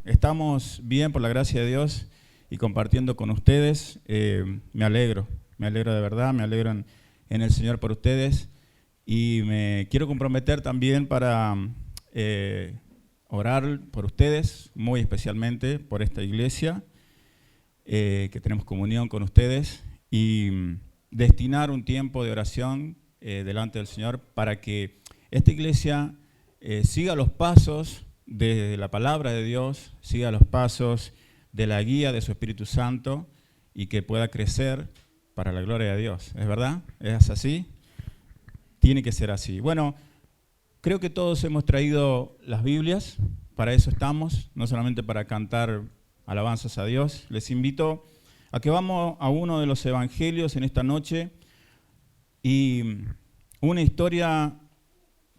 Estamos bien por la gracia de Dios y compartiendo con ustedes. Me alegro de verdad, me alegro en el Señor por ustedes y me quiero comprometer también para orar por ustedes, muy especialmente por esta iglesia, que tenemos comunión con ustedes y destinar un tiempo de oración delante del Señor para que esta iglesia siga los pasos de la palabra de Dios, siga los pasos de la guía de su Espíritu Santo y que pueda crecer para la gloria de Dios. ¿Es verdad? ¿Es así? Tiene que ser así. Bueno, creo que todos hemos traído las Biblias, para eso estamos, no solamente para cantar alabanzas a Dios. Les invito a que vamos a uno de los evangelios en esta noche y una historia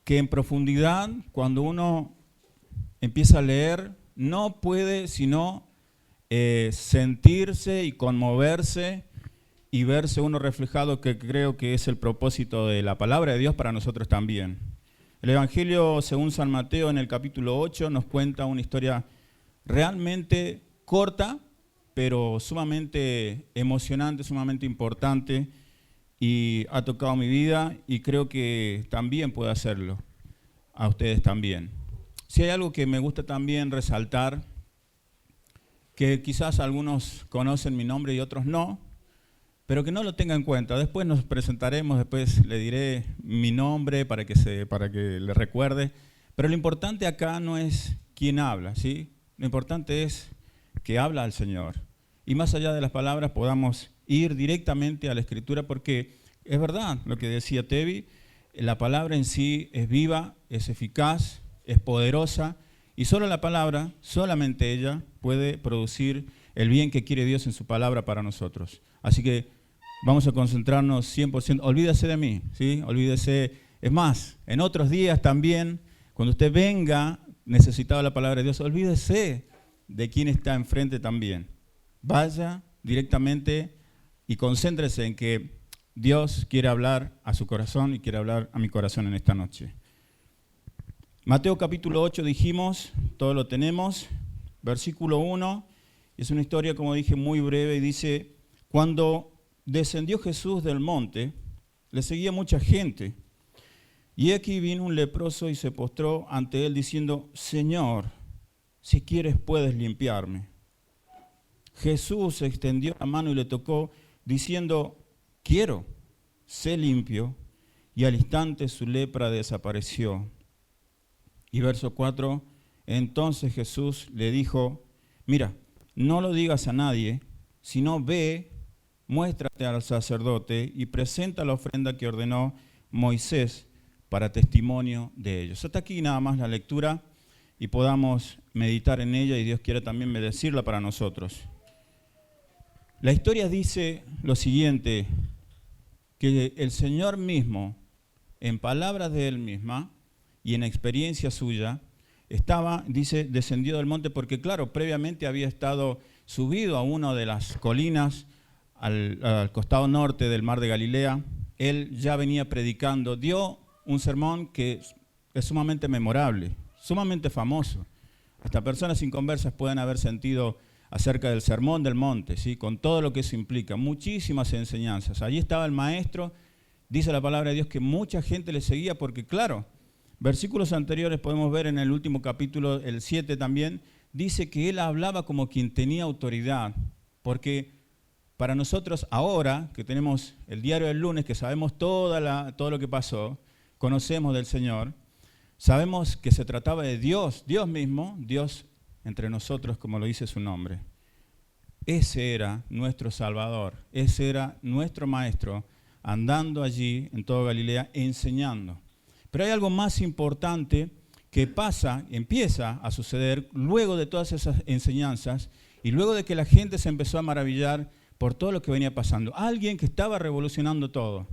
que en profundidad, cuando uno empieza a leer, no puede sino sentirse y conmoverse y verse uno reflejado, que creo que es el propósito de la palabra de Dios para nosotros también. El Evangelio según San Mateo en el capítulo 8 nos cuenta una historia realmente corta, pero sumamente emocionante, sumamente importante, y ha tocado mi vida y creo que también puede hacerlo a ustedes también. Si hay algo que me gusta también resaltar, que quizás algunos conocen mi nombre y otros no, pero que no lo tengan en cuenta. Después nos presentaremos, después le diré mi nombre para que le recuerde. Pero lo importante acá no es quién habla, ¿sí? Lo importante es que habla al Señor. Y más allá de las palabras podamos ir directamente a la Escritura, porque es verdad lo que decía Tevi, la palabra en sí es viva, es eficaz, es poderosa, y solo la palabra, solamente ella, puede producir el bien que quiere Dios en su palabra para nosotros. Así que vamos a concentrarnos 100%. Olvídese de mí, ¿sí? Olvídese. Es más, en otros días también, cuando usted venga necesitado de la palabra de Dios, olvídese de quién está enfrente también. Vaya directamente y concéntrese en que Dios quiere hablar a su corazón y quiere hablar a mi corazón en esta noche. Mateo capítulo 8 dijimos, todo lo tenemos, versículo 1, es una historia, como dije, muy breve y dice: cuando descendió Jesús del monte, le seguía mucha gente, y aquí vino un leproso y se postró ante él diciendo: Señor, si quieres puedes limpiarme. Jesús extendió la mano y le tocó, diciendo: quiero, sé limpio, y al instante su lepra desapareció. Y verso 4, entonces Jesús le dijo: mira, no lo digas a nadie, sino ve, muéstrate al sacerdote y presenta la ofrenda que ordenó Moisés para testimonio de ellos. Hasta aquí nada más la lectura y podamos meditar en ella y Dios quiere también bendecirla para nosotros. La historia dice lo siguiente, que el Señor mismo, en palabras de Él misma y en experiencia suya, estaba, dice, descendido del monte porque, claro, previamente había estado subido a una de las colinas al costado norte del mar de Galilea. Él ya venía predicando, dio un sermón que es sumamente memorable, sumamente famoso. Hasta personas inconversas pueden haber sentido acerca del sermón del monte, ¿sí? Con todo lo que eso implica, muchísimas enseñanzas. Allí estaba el maestro, dice la palabra de Dios que mucha gente le seguía porque, claro, versículos anteriores podemos ver en el último capítulo, el 7 también, dice que él hablaba como quien tenía autoridad, porque para nosotros ahora, que tenemos el diario del lunes, que sabemos todo lo que pasó, conocemos del Señor, sabemos que se trataba de Dios, Dios mismo, Dios entre nosotros, como lo dice su nombre. Ese era nuestro Salvador, ese era nuestro Maestro, andando allí en toda Galilea, enseñando. Pero hay algo más importante que empieza a suceder luego de todas esas enseñanzas y luego de que la gente se empezó a maravillar por todo lo que venía pasando. Alguien que estaba revolucionando todo.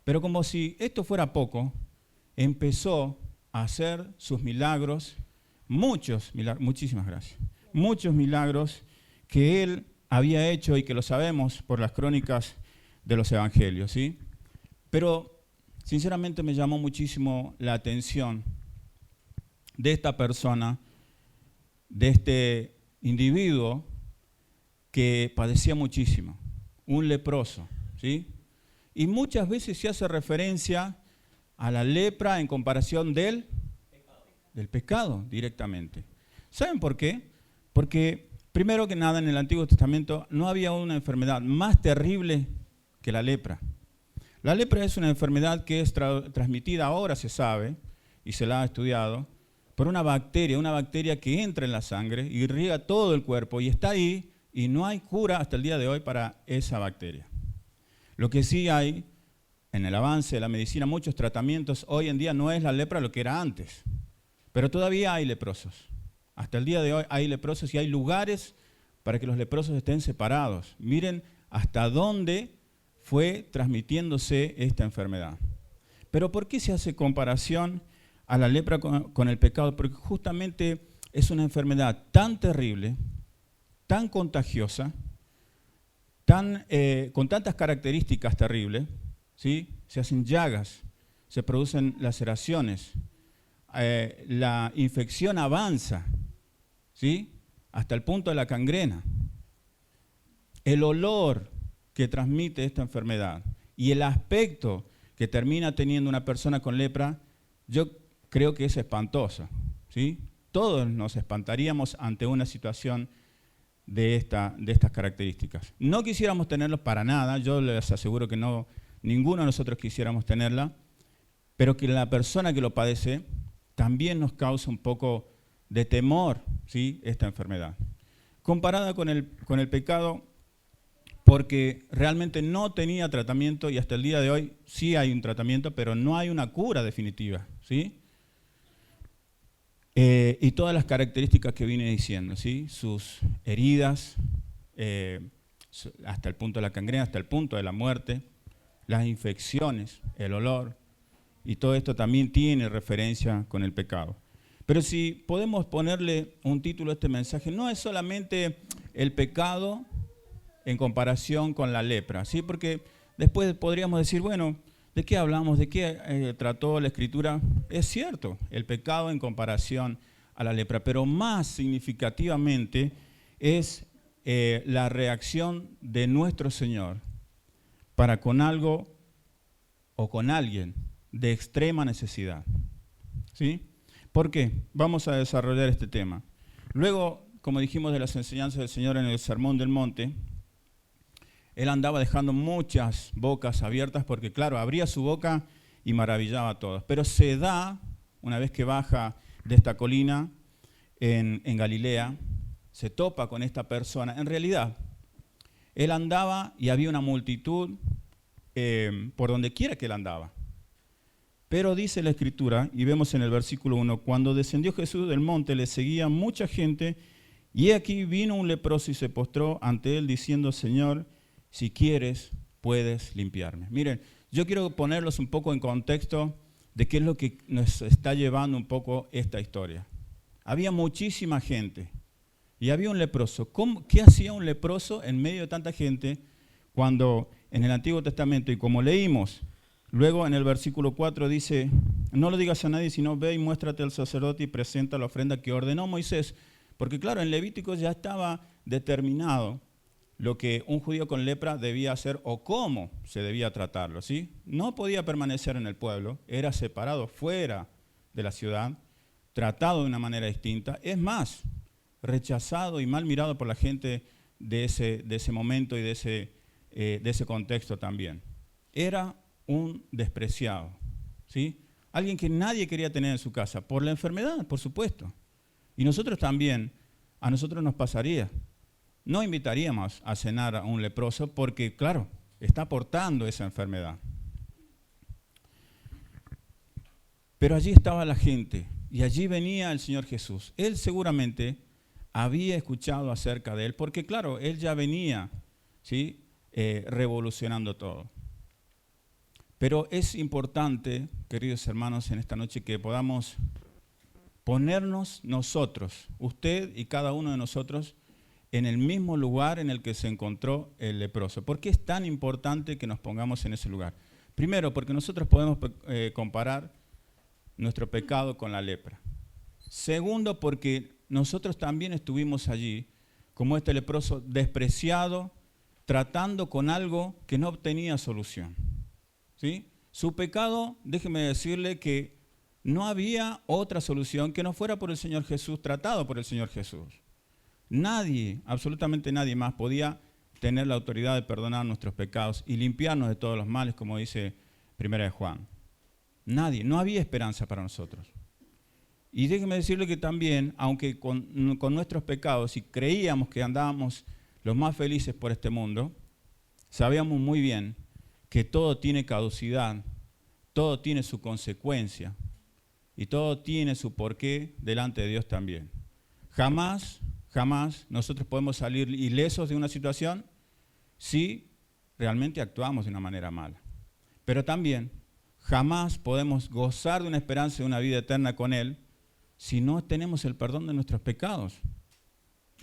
Pero como si esto fuera poco, empezó a hacer sus milagros, muchísimas gracias, muchos milagros que él había hecho y que lo sabemos por las crónicas de los evangelios, ¿sí? Pero sinceramente me llamó muchísimo la atención de esta persona de este individuo que padecía muchísimo, un leproso, ¿sí? Y muchas veces se hace referencia a la lepra en comparación del pecado directamente. ¿Saben por qué? Porque primero que nada en el Antiguo Testamento no había una enfermedad más terrible que la lepra. La lepra es una enfermedad que es transmitida, ahora se sabe y se la ha estudiado, por una bacteria que entra en la sangre y riega todo el cuerpo y está ahí y no hay cura hasta el día de hoy para esa bacteria. Lo que sí hay en el avance de la medicina, muchos tratamientos, hoy en día no es la lepra lo que era antes, pero todavía hay leprosos. Hasta el día de hoy hay leprosos y hay lugares para que los leprosos estén separados. Miren hasta dónde fue transmitiéndose esta enfermedad. Pero ¿por qué se hace comparación a la lepra con el pecado? Porque justamente es una enfermedad tan terrible, tan contagiosa, con tantas características terribles, ¿sí? Se hacen llagas, se producen laceraciones, la infección avanza, ¿sí? Hasta el punto de la gangrena. El olor que transmite esta enfermedad y el aspecto que termina teniendo una persona con lepra, yo creo que es espantoso, ¿sí? Todos nos espantaríamos ante una situación de estas características. No quisiéramos tenerlos para nada, yo les aseguro que no, ninguno de nosotros quisiéramos tenerla, pero que la persona que lo padece también nos causa un poco de temor, ¿sí? Esta enfermedad. Comparada con el pecado, porque realmente no tenía tratamiento y hasta el día de hoy sí hay un tratamiento, pero no hay una cura definitiva, ¿sí? Y todas las características que vine diciendo, ¿sí? Sus heridas, hasta el punto de la gangrena, hasta el punto de la muerte, las infecciones, el olor, y todo esto también tiene referencia con el pecado. Pero si podemos ponerle un título a este mensaje, no es solamente el pecado en comparación con la lepra, ¿sí? Porque después podríamos decir, bueno, ¿de qué hablamos? ¿De qué trató la Escritura? Es cierto, el pecado en comparación a la lepra, pero más significativamente es la reacción de nuestro Señor para con algo o con alguien de extrema necesidad, ¿sí? ¿Por qué? Vamos a desarrollar este tema. Luego, como dijimos de las enseñanzas del Señor en el Sermón del Monte, Él andaba dejando muchas bocas abiertas porque, claro, abría su boca y maravillaba a todos. Pero se da, una vez que baja de esta colina en Galilea, se topa con esta persona. En realidad, Él andaba y había una multitud por donde quiera que Él andaba. Pero dice la Escritura, y vemos en el versículo 1, cuando descendió Jesús del monte, le seguía mucha gente, y aquí vino un leproso y se postró ante Él diciendo, Señor, si quieres, puedes limpiarme. Miren, yo quiero ponerlos un poco en contexto de qué es lo que nos está llevando un poco esta historia. Había muchísima gente y había un leproso. ¿Qué hacía un leproso en medio de tanta gente cuando en el Antiguo Testamento, y como leímos, luego en el versículo 4 dice, no lo digas a nadie, sino ve y muéstrate al sacerdote y presenta la ofrenda que ordenó Moisés? Porque claro, en Levítico ya estaba determinado lo que un judío con lepra debía hacer o cómo se debía tratarlo, ¿sí? No podía permanecer en el pueblo, era separado fuera de la ciudad, tratado de una manera distinta, es más, rechazado y mal mirado por la gente de ese momento y de ese contexto también. Era un despreciado, ¿sí? Alguien que nadie quería tener en su casa, por la enfermedad, por supuesto. Y nosotros también, a nosotros nos pasaría. No invitaríamos a cenar a un leproso porque, claro, está portando esa enfermedad. Pero allí estaba la gente y allí venía el Señor Jesús. Él seguramente había escuchado acerca de Él porque, claro, Él ya venía, ¿sí? Revolucionando todo. Pero es importante, queridos hermanos, en esta noche que podamos ponernos nosotros, usted y cada uno de nosotros, en el mismo lugar en el que se encontró el leproso. ¿Por qué es tan importante que nos pongamos en ese lugar? Primero, porque nosotros podemos comparar nuestro pecado con la lepra. Segundo, porque nosotros también estuvimos allí, como este leproso despreciado, tratando con algo que no obtenía solución. ¿Sí? Su pecado, déjeme decirle que no había otra solución que no fuera por el Señor Jesús, tratado por el Señor Jesús. Nadie, absolutamente nadie más podía tener la autoridad de perdonar nuestros pecados y limpiarnos de todos los males, como dice 1 Juan. Nadie, no había esperanza para nosotros. Y déjeme decirle que también, aunque con nuestros pecados, si creíamos que andábamos los más felices por este mundo, sabíamos muy bien que todo tiene caducidad, todo tiene su consecuencia y todo tiene su porqué delante de Dios también. Jamás nosotros podemos salir ilesos de una situación si realmente actuamos de una manera mala. Pero también jamás podemos gozar de una esperanza de una vida eterna con Él si no tenemos el perdón de nuestros pecados.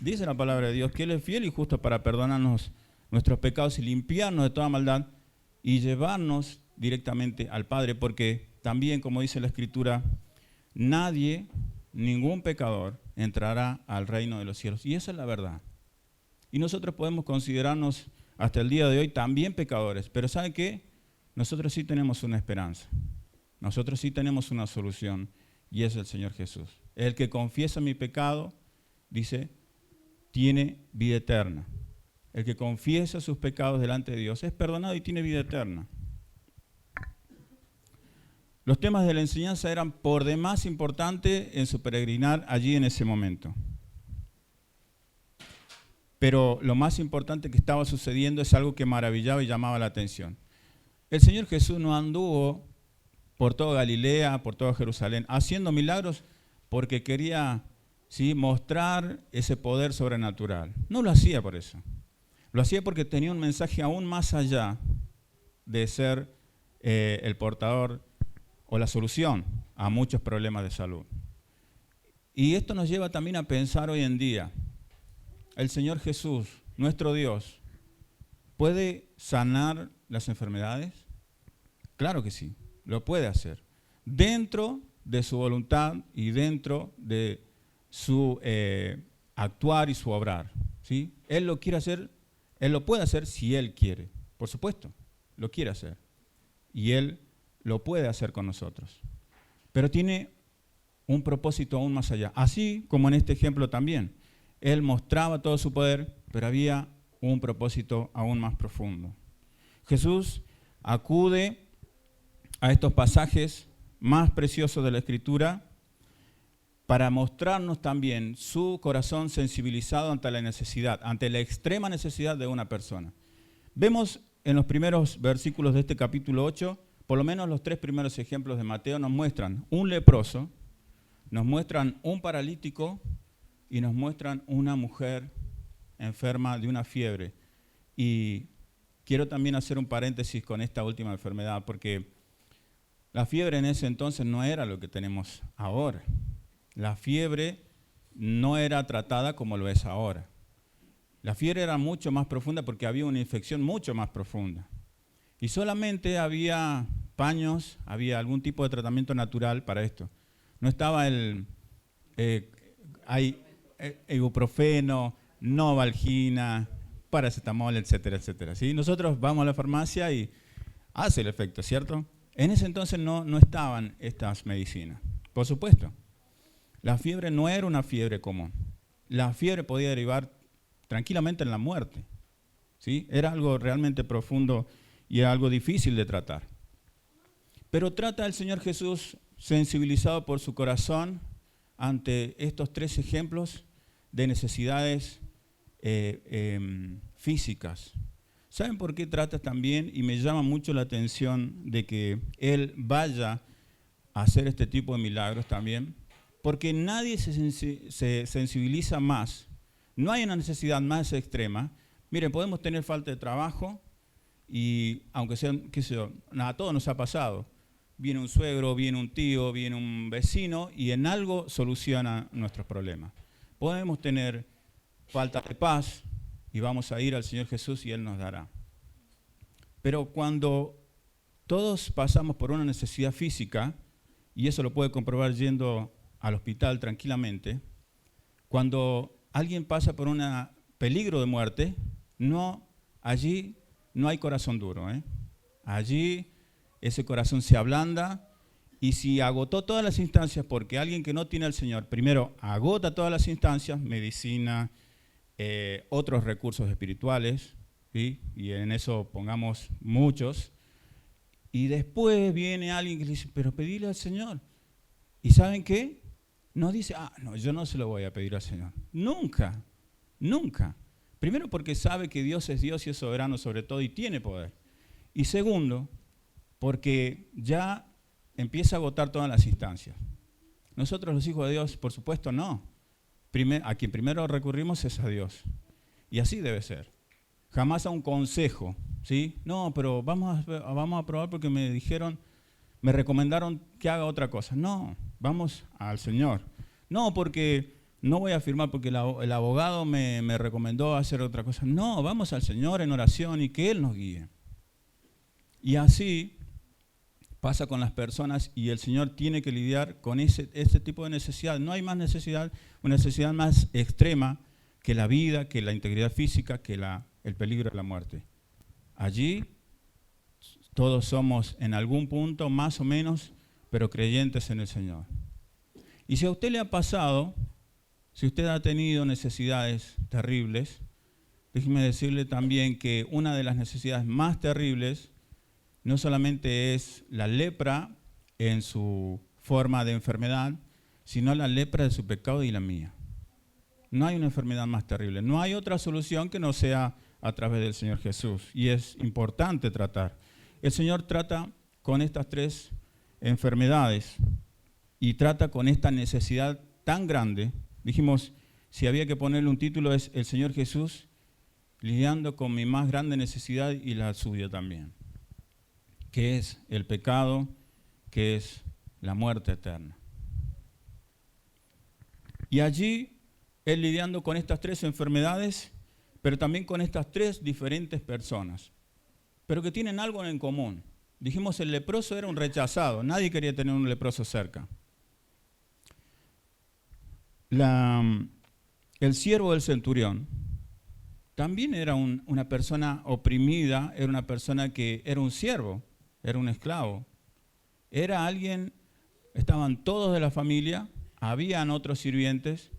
Dice la palabra de Dios que Él es fiel y justo para perdonarnos nuestros pecados y limpiarnos de toda maldad y llevarnos directamente al Padre, porque también, como dice la Escritura, nadie, ningún pecador entrará al reino de los cielos. Y esa es la verdad. Y nosotros podemos considerarnos hasta el día de hoy también pecadores, pero ¿sabe qué? Nosotros sí tenemos una esperanza. Nosotros sí tenemos una solución y es el Señor Jesús. El que confiesa mi pecado, dice, tiene vida eterna. El que confiesa sus pecados delante de Dios es perdonado y tiene vida eterna. Los temas de la enseñanza eran por demás importantes en su peregrinar allí en ese momento. Pero lo más importante que estaba sucediendo es algo que maravillaba y llamaba la atención. El Señor Jesús no anduvo por toda Galilea, por toda Jerusalén, haciendo milagros porque quería, ¿sí?, mostrar ese poder sobrenatural. No lo hacía por eso. Lo hacía porque tenía un mensaje aún más allá de ser el portador o la solución a muchos problemas de salud. Y esto nos lleva también a pensar hoy en día, el Señor Jesús, nuestro Dios, ¿puede sanar las enfermedades? Claro que sí, lo puede hacer. Dentro de su voluntad y dentro de su actuar y su obrar, ¿sí? Él lo quiere hacer, Él lo puede hacer si Él quiere. Por supuesto, lo quiere hacer. Y Él lo puede hacer con nosotros. Pero tiene un propósito aún más allá. Así como en este ejemplo también. Él mostraba todo su poder, pero había un propósito aún más profundo. Jesús acude a estos pasajes más preciosos de la Escritura para mostrarnos también su corazón sensibilizado ante la necesidad, ante la extrema necesidad de una persona. Vemos en los primeros versículos de este capítulo 8, por lo menos los 3 primeros ejemplos de Mateo nos muestran un leproso, nos muestran un paralítico y nos muestran una mujer enferma de una fiebre. Y quiero también hacer un paréntesis con esta última enfermedad, porque la fiebre en ese entonces no era lo que tenemos ahora. La fiebre no era tratada como lo es ahora. La fiebre era mucho más profunda porque había una infección mucho más profunda. Y solamente había paños, había algún tipo de tratamiento natural para esto. No estaba ibuprofeno, Novalgina, paracetamol, etcétera, etcétera. ¿Sí? Nosotros vamos a la farmacia y hace el efecto, ¿cierto? En ese entonces no estaban estas medicinas. Por supuesto, la fiebre no era una fiebre común. La fiebre podía derivar tranquilamente en la muerte. ¿Sí? Era algo realmente profundo y algo difícil de tratar. Pero trata el Señor Jesús, sensibilizado por su corazón, ante estos 3 ejemplos de necesidades físicas. ¿Saben por qué trata también? Y me llama mucho la atención de que Él vaya a hacer este tipo de milagros también, porque nadie se sensibiliza más. No hay una necesidad más extrema. Miren, podemos tener falta de trabajo y aunque sea, qué sé yo, a todos nos ha pasado. Viene un suegro, viene un tío, viene un vecino y en algo soluciona nuestros problemas. Podemos tener falta de paz y vamos a ir al Señor Jesús y Él nos dará. Pero cuando todos pasamos por una necesidad física, y eso lo puede comprobar yendo al hospital tranquilamente, Cuando alguien pasa por un peligro de muerte, allí no hay corazón duro, ¿eh? Allí ese corazón se ablanda, y si agotó todas las instancias, porque alguien que no tiene al Señor, primero agota todas las instancias, medicina, otros recursos espirituales, ¿sí? Y en eso pongamos muchos, y después viene alguien que le dice, pero pedile al Señor. ¿Y saben qué? No dice, no, yo no se lo voy a pedir al Señor. Nunca, nunca. Primero porque sabe que Dios es Dios y es soberano sobre todo y tiene poder. Y segundo, porque ya empieza a agotar todas las instancias. Nosotros los hijos de Dios, por supuesto, no. A quien primero recurrimos es a Dios. Y así debe ser. Jamás a un consejo, ¿sí? No, pero vamos a probar porque me recomendaron que haga otra cosa. No, vamos al Señor. No, porque no voy a firmar porque el abogado me recomendó hacer otra cosa. No, vamos al Señor en oración y que Él nos guíe. Y así pasa con las personas, y el Señor tiene que lidiar con este tipo de necesidad. No hay más necesidad, una necesidad más extrema que la vida, que la integridad física, que el peligro de la muerte. Allí todos somos en algún punto, más o menos, pero creyentes en el Señor. Y si a usted le ha pasado, si usted ha tenido necesidades terribles, déjeme decirle también que una de las necesidades más terribles no solamente es la lepra en su forma de enfermedad, sino la lepra de su pecado y la mía. No hay una enfermedad más terrible. No hay otra solución que no sea a través del Señor Jesús. Y es importante tratar. El Señor trata con estas tres enfermedades y trata con esta necesidad tan grande. Dijimos, si había que ponerle un título, es el Señor Jesús lidiando con mi más grande necesidad y la suya también, que es el pecado, que es la muerte eterna. Y allí, Él lidiando con estas tres enfermedades, pero también con estas tres diferentes personas, pero que tienen algo en común. Dijimos, el leproso era un rechazado, nadie quería tener un leproso cerca. El siervo del centurión también era una persona oprimida, era una persona que era un siervo, era un esclavo. Era alguien, estaban todos de la familia, habían otros sirvientes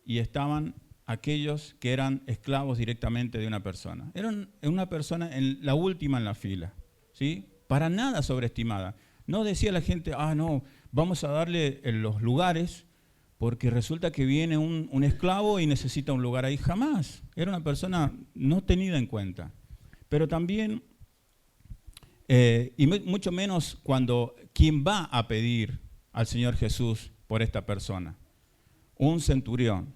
y estaban aquellos que eran esclavos directamente de una persona. Era una persona la última en la fila, ¿sí? Para nada sobreestimada. No decía la gente, no, vamos a darle los lugares porque resulta que viene un esclavo y necesita un lugar ahí. Jamás. Era una persona no tenida en cuenta. Pero también, y mucho menos cuando quien va a pedir al Señor Jesús por esta persona, un centurión.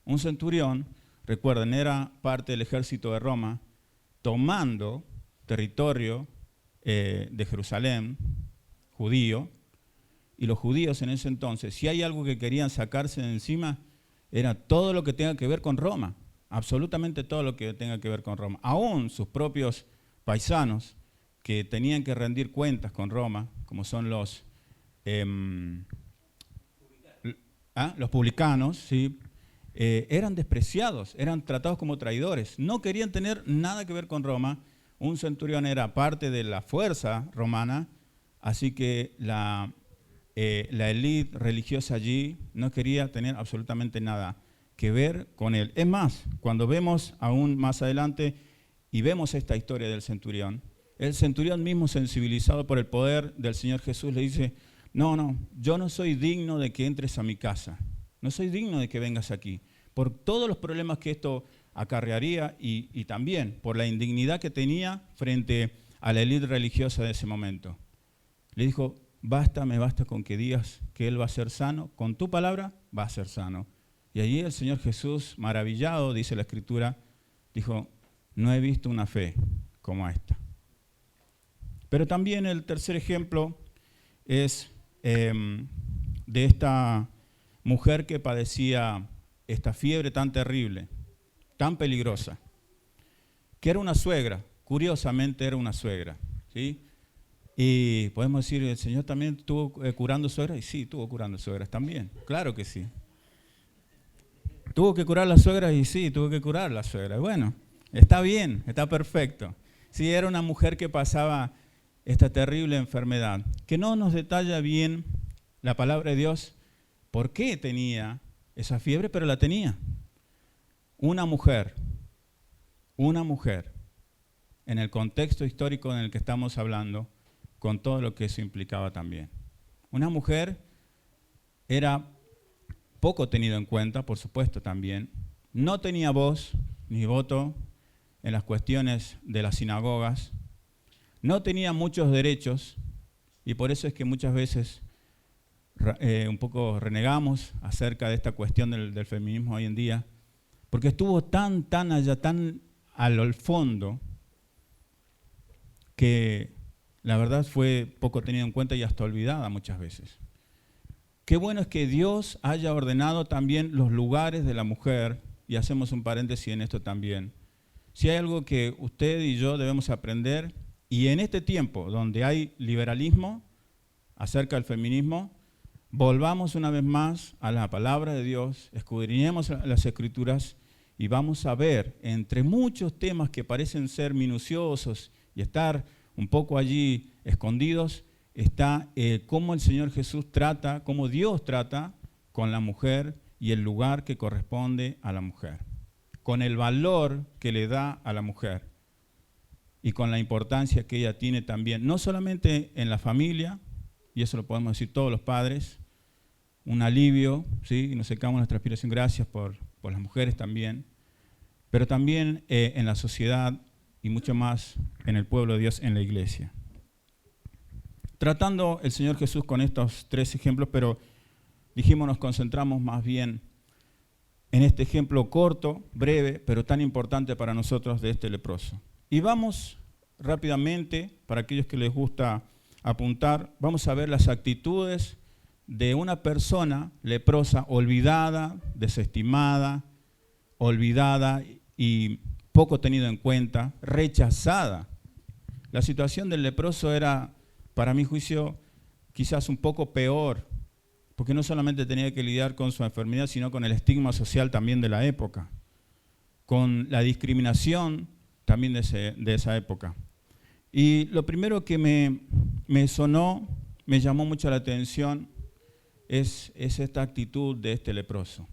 Un centurión, recuerden, era parte del ejército de Roma, tomando territorio de Jerusalén, judío, y los judíos en ese entonces, si hay algo que querían sacarse de encima, era todo lo que tenga que ver con Roma, absolutamente todo lo que tenga que ver con Roma. Aún sus propios paisanos, que tenían que rendir cuentas con Roma, como son los publicanos, ¿sí? Eran despreciados, eran tratados como traidores, no querían tener nada que ver con Roma. Un centurión era parte de la fuerza romana, así que la élite religiosa allí no quería tener absolutamente nada que ver con él. Es más, cuando vemos aún más adelante y vemos esta historia del centurión, el centurión mismo, sensibilizado por el poder del Señor Jesús, le dice, no, yo no soy digno de que entres a mi casa, no soy digno de que vengas aquí, por todos los problemas que esto acarrearía y también por la indignidad que tenía frente a la élite religiosa de ese momento. Le dijo, me basta con que digas que él va a ser sano, con tu palabra va a ser sano. Y allí el Señor Jesús, maravillado, dice la Escritura, dijo, no he visto una fe como esta. Pero también el tercer ejemplo es de esta mujer que padecía esta fiebre tan terrible, tan peligrosa, que era una suegra, curiosamente era una suegra, ¿sí? Y podemos decir, ¿el Señor también estuvo curando suegras? Y sí, estuvo curando suegras también, claro que sí. ¿Tuvo que curar la suegra? Y sí, tuvo que curar la suegra. Bueno, está bien, está perfecto. Sí, era una mujer que pasaba esta terrible enfermedad, que no nos detalla bien la palabra de Dios por qué tenía esa fiebre, pero la tenía. Una mujer, en el contexto histórico en el que estamos hablando, con todo lo que eso implicaba también. Una mujer era poco tenido en cuenta, por supuesto también, no tenía voz ni voto en las cuestiones de las sinagogas, no tenía muchos derechos y por eso es que muchas veces un poco renegamos acerca de esta cuestión del feminismo hoy en día, porque estuvo tan allá, tan al fondo, que la verdad fue poco tenida en cuenta y hasta olvidada muchas veces. Qué bueno es que Dios haya ordenado también los lugares de la mujer, y hacemos un paréntesis en esto también. Si hay algo que usted y yo debemos aprender, y en este tiempo donde hay liberalismo acerca del feminismo, volvamos una vez más a la palabra de Dios, escudriñemos las Escrituras y vamos a ver, entre muchos temas que parecen ser minuciosos y estar un poco allí escondidos, está cómo el Señor Jesús trata, cómo Dios trata con la mujer y el lugar que corresponde a la mujer, con el valor que le da a la mujer y con la importancia que ella tiene también, no solamente en la familia, y eso lo podemos decir todos los padres, un alivio, ¿sí? Y nos secamos nuestra aspiración, gracias por las mujeres también, pero también en la sociedad y mucho más en el pueblo de Dios, en la iglesia. Tratando el Señor Jesús con estos 3 ejemplos, pero dijimos nos concentramos más bien en este ejemplo corto, breve, pero tan importante para nosotros de este leproso. Y vamos rápidamente, para aquellos que les gusta apuntar, vamos a ver las actitudes de una persona leprosa olvidada, desestimada, olvidada y poco tenida en cuenta, rechazada. La situación del leproso era, para mi juicio, quizás un poco peor, porque no solamente tenía que lidiar con su enfermedad, sino con el estigma social también de la época, con la discriminación también de esa época. Y lo primero que me sonó, me llamó mucho la atención, es esta actitud de este leproso.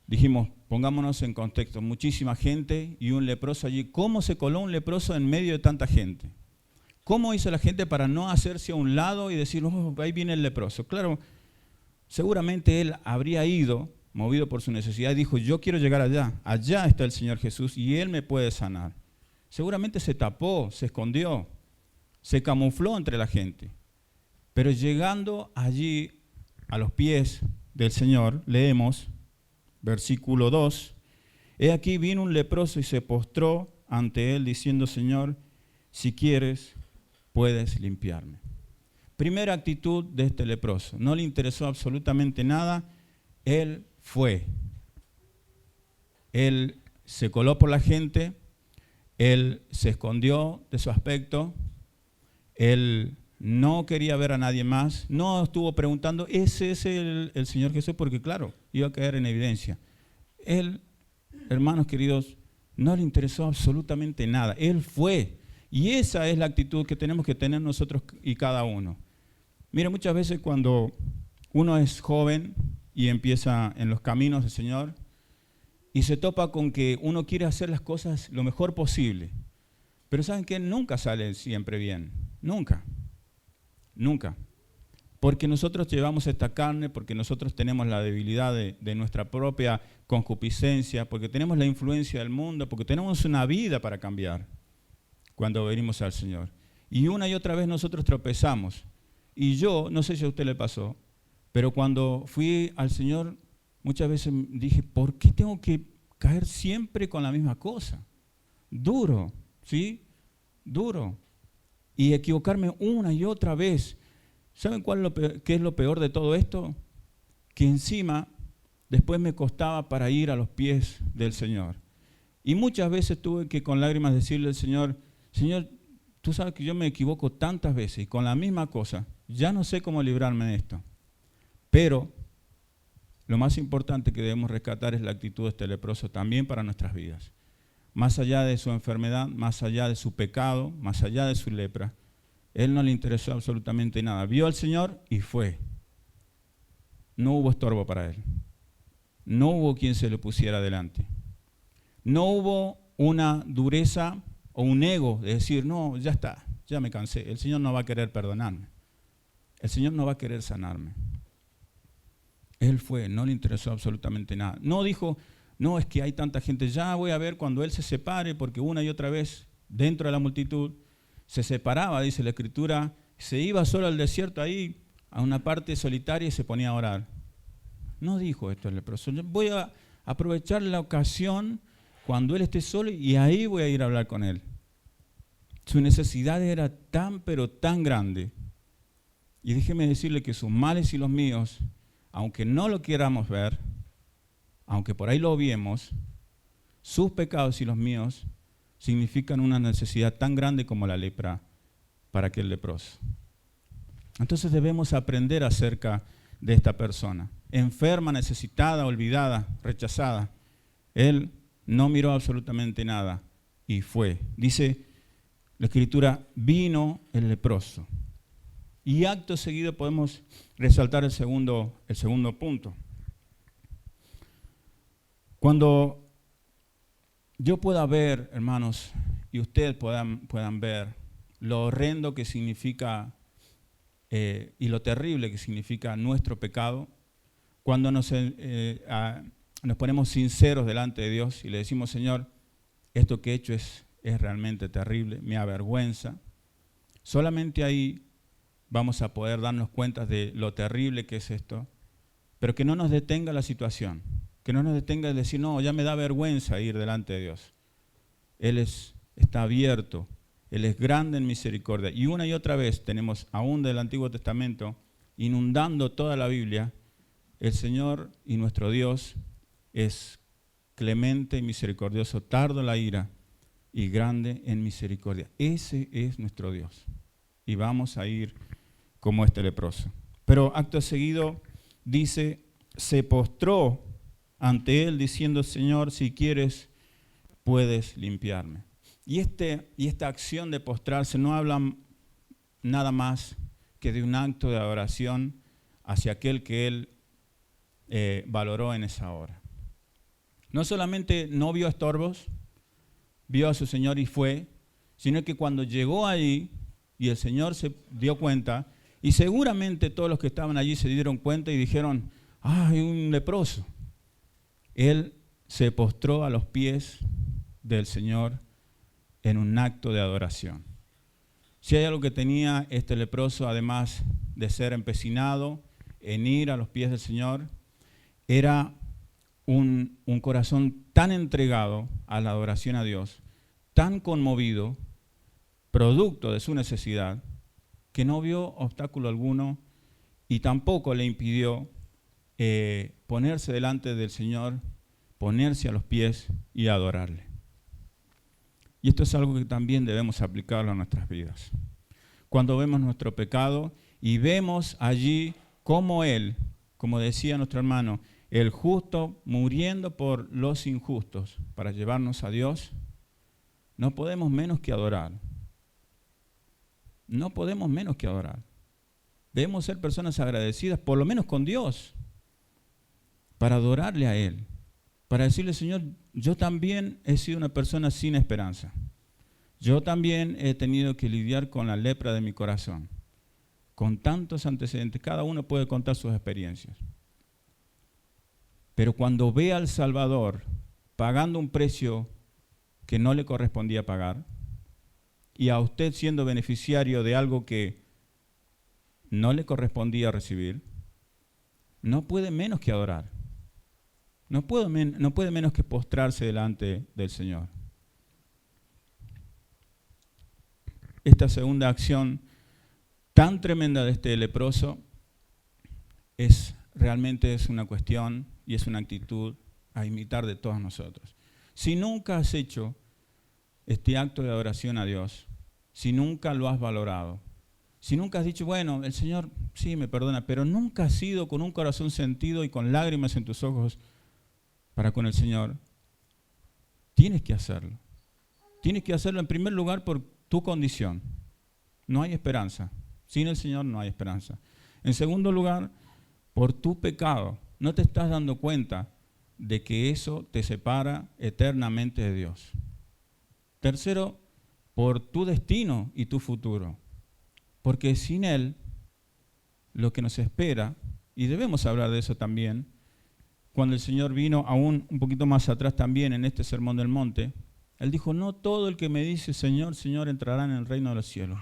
Dijimos, pongámonos en contexto, muchísima gente y un leproso allí. ¿Cómo se coló un leproso en medio de tanta gente? ¿Cómo hizo la gente para no hacerse a un lado y decir, oh, ahí viene el leproso? Claro, seguramente él habría ido, movido por su necesidad, y dijo, yo quiero llegar allá, allá está el Señor Jesús y Él me puede sanar. Seguramente se tapó, se escondió, se camufló entre la gente. Pero llegando allí a los pies del Señor, leemos, versículo 2, he aquí vino un leproso y se postró ante Él diciendo, Señor, si quieres, puedes limpiarme. Primera actitud de este leproso, no le interesó absolutamente nada, él fue. Él se coló por la gente, él se escondió de su aspecto, él no quería ver a nadie más, no estuvo preguntando, ¿ese es el Señor Jesús? Porque claro, iba a caer en evidencia. Él, hermanos queridos, no le interesó absolutamente nada, él fue. Y esa es la actitud que tenemos que tener nosotros y cada uno. Mira, muchas veces cuando uno es joven y empieza en los caminos del Señor y se topa con que uno quiere hacer las cosas lo mejor posible, pero ¿saben qué? Nunca sale siempre bien, nunca, porque nosotros llevamos esta carne, porque nosotros tenemos la debilidad de nuestra propia concupiscencia, porque tenemos la influencia del mundo, porque tenemos una vida para cambiar cuando venimos al Señor. Y una y otra vez nosotros tropezamos. Y yo, no sé si a usted le pasó, pero cuando fui al Señor, muchas veces dije, ¿por qué tengo que caer siempre con la misma cosa? Duro, ¿sí? Duro. Y equivocarme una y otra vez. ¿Saben qué es lo peor de todo esto? Que encima, después me costaba para ir a los pies del Señor. Y muchas veces tuve que con lágrimas decirle al Señor, Señor, tú sabes que yo me equivoco tantas veces y con la misma cosa, ya no sé cómo librarme de esto. Pero lo más importante que debemos rescatar es la actitud de este leproso también para nuestras vidas. Más allá de su enfermedad, más allá de su pecado, más allá de su lepra, él no le interesó absolutamente nada. Vio al Señor y fue. No hubo estorbo para él. No hubo quien se le pusiera delante. No hubo una dureza o un ego de decir, no, ya está, ya me cansé. El Señor no va a querer perdonarme. El Señor no va a querer sanarme. Él fue, no le interesó absolutamente nada. No dijo, no, es que hay tanta gente, ya voy a ver cuando Él se separe, porque una y otra vez dentro de la multitud se separaba, dice la Escritura, se iba solo al desierto ahí, a una parte solitaria y se ponía a orar. No dijo esto el leproso, yo voy a aprovechar la ocasión cuando Él esté solo y ahí voy a ir a hablar con Él. Su necesidad era tan, pero tan grande. Y déjeme decirle que sus males y los míos, aunque no lo queramos ver, aunque por ahí lo viemos, sus pecados y los míos significan una necesidad tan grande como la lepra para aquel leproso. Entonces debemos aprender acerca de esta persona, enferma, necesitada, olvidada, rechazada. Él no miró absolutamente nada y fue. Dice la Escritura, vino el leproso. Y acto seguido podemos resaltar el segundo punto. Cuando yo pueda ver, hermanos, y ustedes puedan ver lo horrendo que significa y lo terrible que significa nuestro pecado, cuando nos ponemos sinceros delante de Dios y le decimos, Señor, esto que he hecho es realmente terrible, me avergüenza, solamente ahí vamos a poder darnos cuenta de lo terrible que es esto, pero que no nos detenga la situación, que no nos detenga el decir, no, ya me da vergüenza ir delante de Dios. Él está abierto, Él es grande en misericordia. Y una y otra vez tenemos, aún del Antiguo Testamento, inundando toda la Biblia, el Señor y nuestro Dios es clemente y misericordioso, tardo en la ira y grande en misericordia. Ese es nuestro Dios. Y vamos a ir como este leproso. Pero acto seguido dice, se postró ante él diciendo, Señor, si quieres, puedes limpiarme. Y esta acción de postrarse no habla nada más que de un acto de adoración hacia aquel que él valoró en esa hora. No solamente no vio estorbos, vio a su Señor y fue, sino que cuando llegó allí y el Señor se dio cuenta, y seguramente todos los que estaban allí se dieron cuenta y dijeron, hay un leproso. Él se postró a los pies del Señor en un acto de adoración. Si hay algo que tenía este leproso, además de ser empecinado en ir a los pies del Señor, era un corazón tan entregado a la adoración a Dios, tan conmovido, producto de su necesidad, que no vio obstáculo alguno y tampoco le impidió ponerse delante del Señor, ponerse a los pies y adorarle. Y esto es algo que también debemos aplicarlo a nuestras vidas. Cuando vemos nuestro pecado y vemos allí cómo Él, como decía nuestro hermano, el justo muriendo por los injustos para llevarnos a Dios, no podemos menos que adorar. No podemos menos que adorar. Debemos ser personas agradecidas, por lo menos con Dios, para adorarle a Él, para decirle, Señor, yo también he sido una persona sin esperanza. Yo también he tenido que lidiar con la lepra de mi corazón, con tantos antecedentes. Cada uno puede contar sus experiencias. Pero cuando ve al Salvador pagando un precio que no le correspondía pagar, y a usted siendo beneficiario de algo que no le correspondía recibir, no puede menos que adorar. No puede menos que postrarse delante del Señor. Esta segunda acción tan tremenda de este leproso realmente es una cuestión y es una actitud a imitar de todos nosotros. Si nunca has hecho este acto de adoración a Dios, si nunca lo has valorado, si nunca has dicho, bueno, el Señor sí me perdona, pero nunca has ido con un corazón sentido y con lágrimas en tus ojos para con el Señor, tienes que hacerlo. Tienes que hacerlo en primer lugar por tu condición. No hay esperanza. Sin el Señor no hay esperanza. En segundo lugar, por tu pecado. No te estás dando cuenta de que eso te separa eternamente de Dios. Tercero, por tu destino y tu futuro. Porque sin Él, lo que nos espera, y debemos hablar de eso también, cuando el Señor vino aún un poquito más atrás también en este Sermón del Monte, Él dijo, no todo el que me dice Señor, Señor entrará en el reino de los cielos.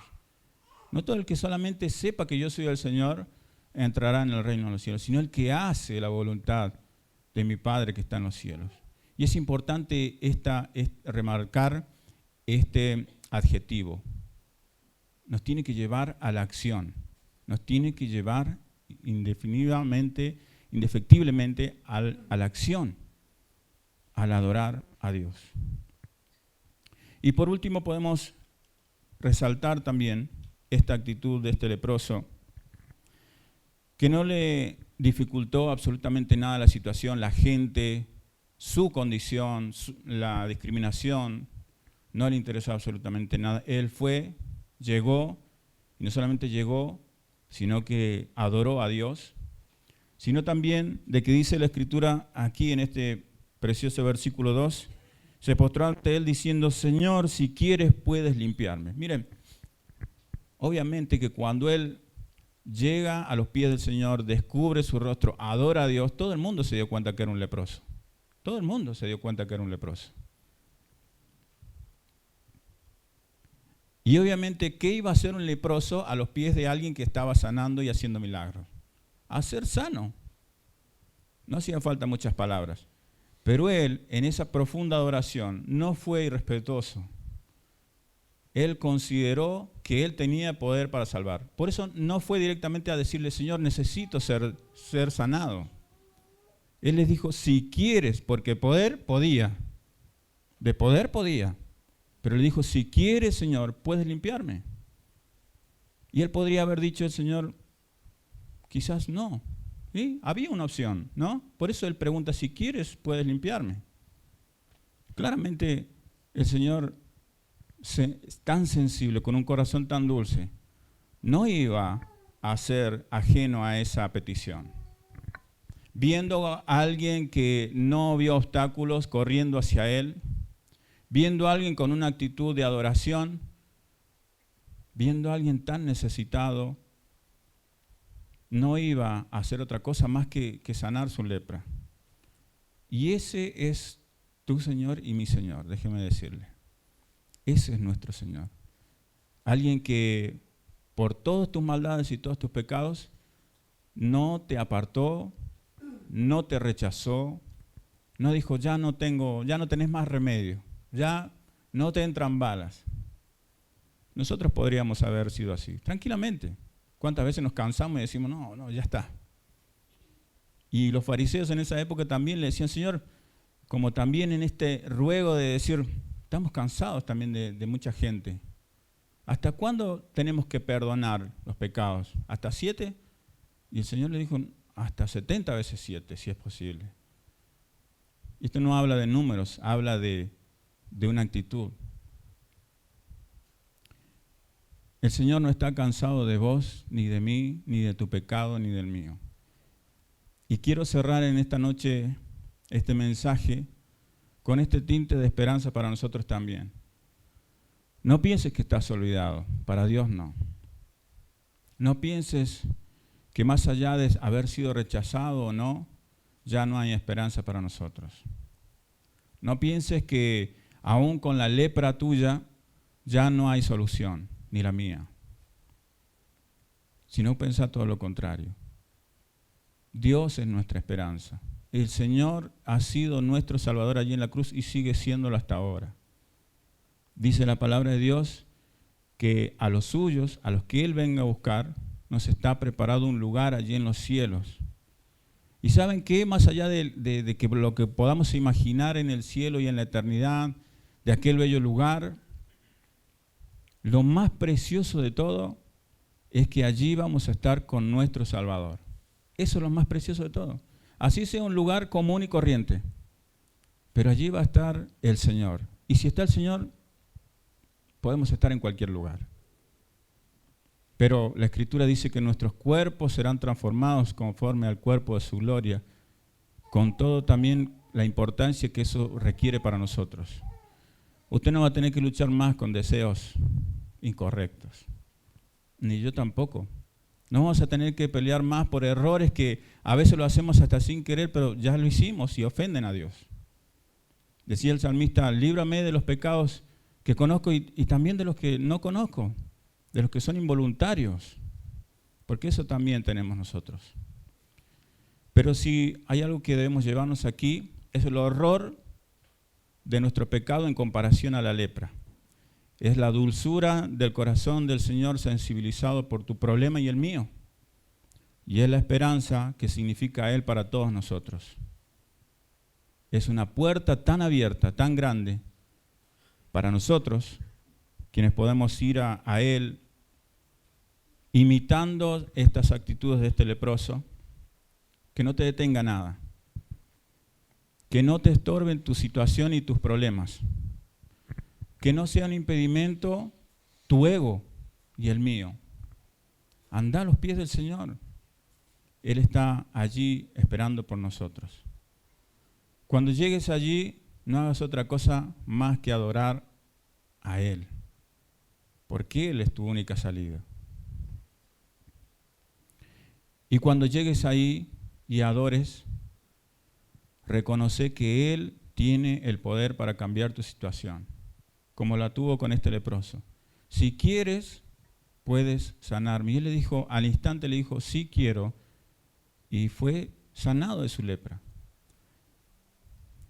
No todo el que solamente sepa que yo soy el Señor entrará en el reino de los cielos, sino el que hace la voluntad de mi Padre que está en los cielos. Y es importante remarcar este adjetivo. Nos tiene que llevar a la acción, nos tiene que llevar indefectiblemente a la acción, al adorar a Dios. Y por último podemos resaltar también esta actitud de este leproso, que no le dificultó absolutamente nada la situación, la gente, su condición, la discriminación, no le interesó absolutamente nada. Él llegó, y no solamente llegó, sino que adoró a Dios, sino también de que dice la Escritura aquí en este precioso versículo 2, se postró ante Él diciendo, Señor, si quieres puedes limpiarme. Miren, obviamente que cuando Él llega a los pies del Señor, descubre su rostro, adora a Dios, todo el mundo se dio cuenta que era un leproso. Todo el mundo se dio cuenta que era un leproso. Y obviamente, ¿qué iba a hacer un leproso a los pies de alguien que estaba sanando y haciendo milagros? A ser sano. No hacían falta muchas palabras. Pero él, en esa profunda adoración, no fue irrespetuoso. Él consideró que él tenía poder para salvar. Por eso no fue directamente a decirle, Señor, necesito ser sanado. Él les dijo, si quieres, porque poder podía. De poder podía. Pero le dijo, si quieres, Señor, puedes limpiarme. Y él podría haber dicho, el Señor, quizás no. ¿Sí? Había una opción, ¿no? Por eso él pregunta, si quieres, puedes limpiarme. Claramente el Señor, tan sensible, con un corazón tan dulce, no iba a ser ajeno a esa petición. Viendo a alguien que no vio obstáculos corriendo hacia él, viendo a alguien con una actitud de adoración, viendo a alguien tan necesitado, no iba a hacer otra cosa más que sanar su lepra. Y ese es tu Señor y mi Señor, déjeme decirle. Ese es nuestro Señor. Alguien que por todas tus maldades y todos tus pecados no te apartó, no te rechazó, no dijo ya no tenés más remedio, ya no te entran balas. Nosotros podríamos haber sido así, tranquilamente. ¿Cuántas veces nos cansamos y decimos, no, ya está? Y los fariseos en esa época también le decían, Señor, como también en este ruego de decir, estamos cansados también de mucha gente. ¿Hasta cuándo tenemos que perdonar los pecados? ¿Hasta 7? Y el Señor le dijo, hasta 70 veces 7, si es posible. Y esto no habla de números, habla de una actitud. El Señor no está cansado de vos, ni de mí, ni de tu pecado, ni del mío. Y quiero cerrar en esta noche este mensaje con este tinte de esperanza para nosotros también. No pienses que estás olvidado, para Dios no. No pienses que más allá de haber sido rechazado o no, ya no hay esperanza para nosotros. No pienses que aún con la lepra tuya ya no hay solución, ni la mía. Sino piensa todo lo contrario. Dios es nuestra esperanza. El Señor ha sido nuestro Salvador allí en la cruz y sigue siéndolo hasta ahora. Dice la palabra de Dios que a los suyos, a los que Él venga a buscar, nos está preparado un lugar allí en los cielos. Y ¿saben qué? Más allá de que lo que podamos imaginar en el cielo y en la eternidad, de aquel bello lugar, lo más precioso de todo es que allí vamos a estar con nuestro Salvador. Eso es lo más precioso de todo. Así sea un lugar común y corriente, pero allí va a estar el Señor. Y si está el Señor, podemos estar en cualquier lugar. Pero la Escritura dice que nuestros cuerpos serán transformados conforme al cuerpo de su gloria, con todo también la importancia que eso requiere para nosotros. Usted no va a tener que luchar más con deseos incorrectos, ni yo tampoco. No vamos a tener que pelear más por errores que a veces lo hacemos hasta sin querer, pero ya lo hicimos y ofenden a Dios. Decía el salmista, líbrame de los pecados que conozco y también de los que no conozco, de los que son involuntarios, porque eso también tenemos nosotros. Pero si hay algo que debemos llevarnos aquí, es el horror de nuestro pecado en comparación a la lepra. Es la dulzura del corazón del Señor sensibilizado por tu problema y el mío. Y es la esperanza que significa Él para todos nosotros. Es una puerta tan abierta, tan grande, para nosotros, quienes podemos ir a Él imitando estas actitudes de este leproso, que no te detenga nada, que no te estorben tu situación y tus problemas, que no sea un impedimento tu ego y el mío. Anda a los pies del Señor. Él está allí esperando por nosotros. Cuando llegues allí, no hagas otra cosa más que adorar a Él, porque Él es tu única salida. Y cuando llegues ahí y adores, reconoce que Él tiene el poder para cambiar tu situación, como la tuvo con este leproso. Si quieres, puedes sanarme. Y él le dijo, al instante le dijo, sí quiero, y fue sanado de su lepra.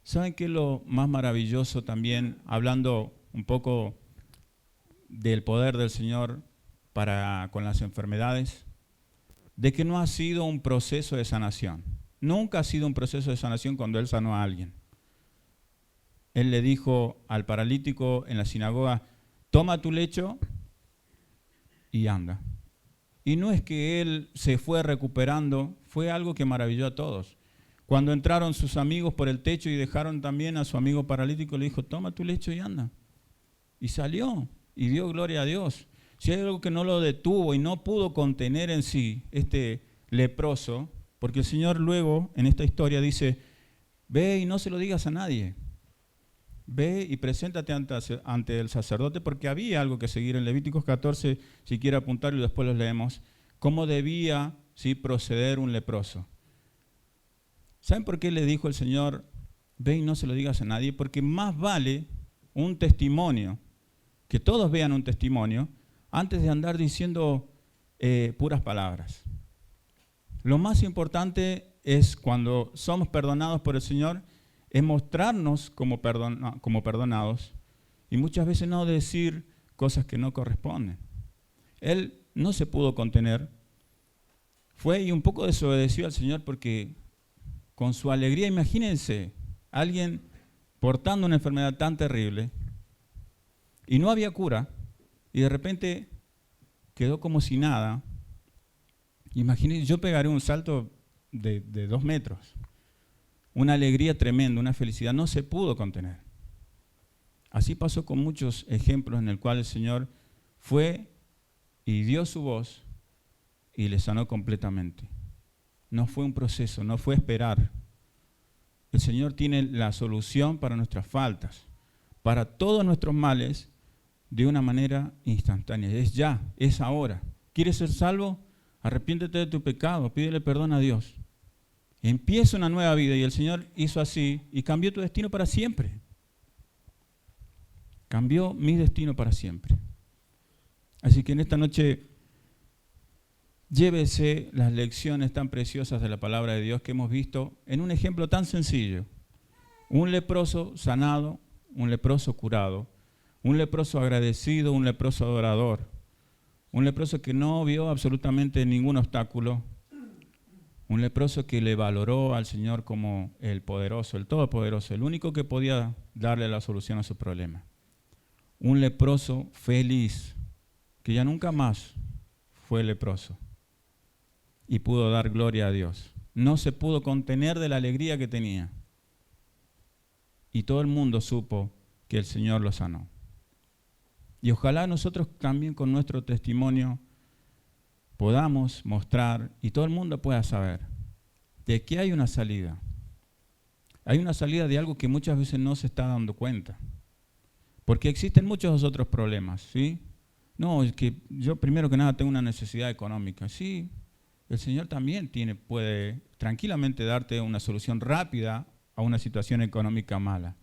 ¿Saben qué es lo más maravilloso también, hablando un poco del poder del Señor con las enfermedades? De que no ha sido un proceso de sanación. Nunca ha sido un proceso de sanación cuando Él sanó a alguien. Él le dijo al paralítico en la sinagoga, toma tu lecho y anda. Y no es que él se fue recuperando, fue algo que maravilló a todos. Cuando entraron sus amigos por el techo y dejaron también a su amigo paralítico, le dijo, toma tu lecho y anda. Y salió y dio gloria a Dios. Si hay algo que no lo detuvo y no pudo contener en sí este leproso, porque el Señor luego en esta historia dice, ve y no se lo digas a nadie. Ve y preséntate ante el sacerdote, porque había algo que seguir en Levíticos 14, si quiere apuntarlo y después los leemos, cómo debía proceder un leproso. ¿Saben por qué le dijo el Señor, ve y no se lo digas a nadie? Porque más vale un testimonio, que todos vean un testimonio, antes de andar diciendo puras palabras. Lo más importante es cuando somos perdonados por el Señor, es mostrarnos como perdonados y muchas veces no decir cosas que no corresponden. Él no se pudo contener, fue y un poco desobedeció al Señor porque con su alegría, imagínense, alguien portando una enfermedad tan terrible y no había cura y de repente quedó como si nada. Imagínense, yo pegaré un salto de 2 metros. Una alegría tremenda, una felicidad, no se pudo contener. Así pasó con muchos ejemplos en el cual el Señor fue y dio su voz y le sanó completamente. No fue un proceso, no fue esperar. El Señor tiene la solución para nuestras faltas, para todos nuestros males, de una manera instantánea. Es ya, es ahora. ¿Quieres ser salvo? Arrepiéntete de tu pecado, pídele perdón a Dios. Empieza una nueva vida y el Señor hizo así y cambió tu destino para siempre. Cambió mi destino para siempre. Así que en esta noche llévese las lecciones tan preciosas de la palabra de Dios que hemos visto en un ejemplo tan sencillo. Un leproso sanado, un leproso curado, un leproso agradecido, un leproso adorador, un leproso que no vio absolutamente ningún obstáculo, un leproso que le valoró al Señor como el poderoso, el todopoderoso, el único que podía darle la solución a su problema. Un leproso feliz, que ya nunca más fue leproso y pudo dar gloria a Dios. No se pudo contener de la alegría que tenía. Y todo el mundo supo que el Señor lo sanó. Y ojalá nosotros también con nuestro testimonio podamos mostrar y todo el mundo pueda saber de que hay una salida. Hay una salida de algo que muchas veces no se está dando cuenta. Porque existen muchos otros problemas, ¿sí? No, es que yo primero que nada tengo una necesidad económica. Sí, el Señor también puede tranquilamente darte una solución rápida a una situación económica mala.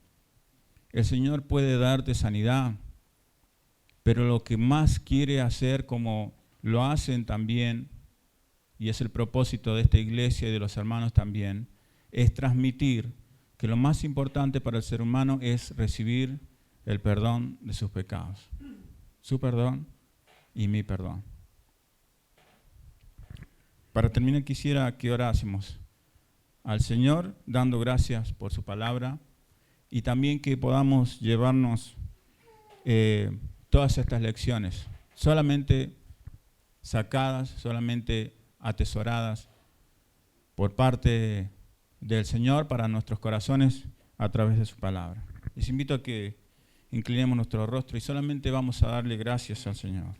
El Señor puede darte sanidad, pero lo que más quiere hacer, como lo hacen también, y es el propósito de esta iglesia y de los hermanos también, es transmitir que lo más importante para el ser humano es recibir el perdón de sus pecados. Su perdón y mi perdón. Para terminar quisiera que orásemos al Señor dando gracias por su palabra y también que podamos llevarnos todas estas lecciones, solamente sacadas, solamente atesoradas por parte del Señor para nuestros corazones a través de su palabra. Les invito a que inclinemos nuestro rostro y solamente vamos a darle gracias al Señor.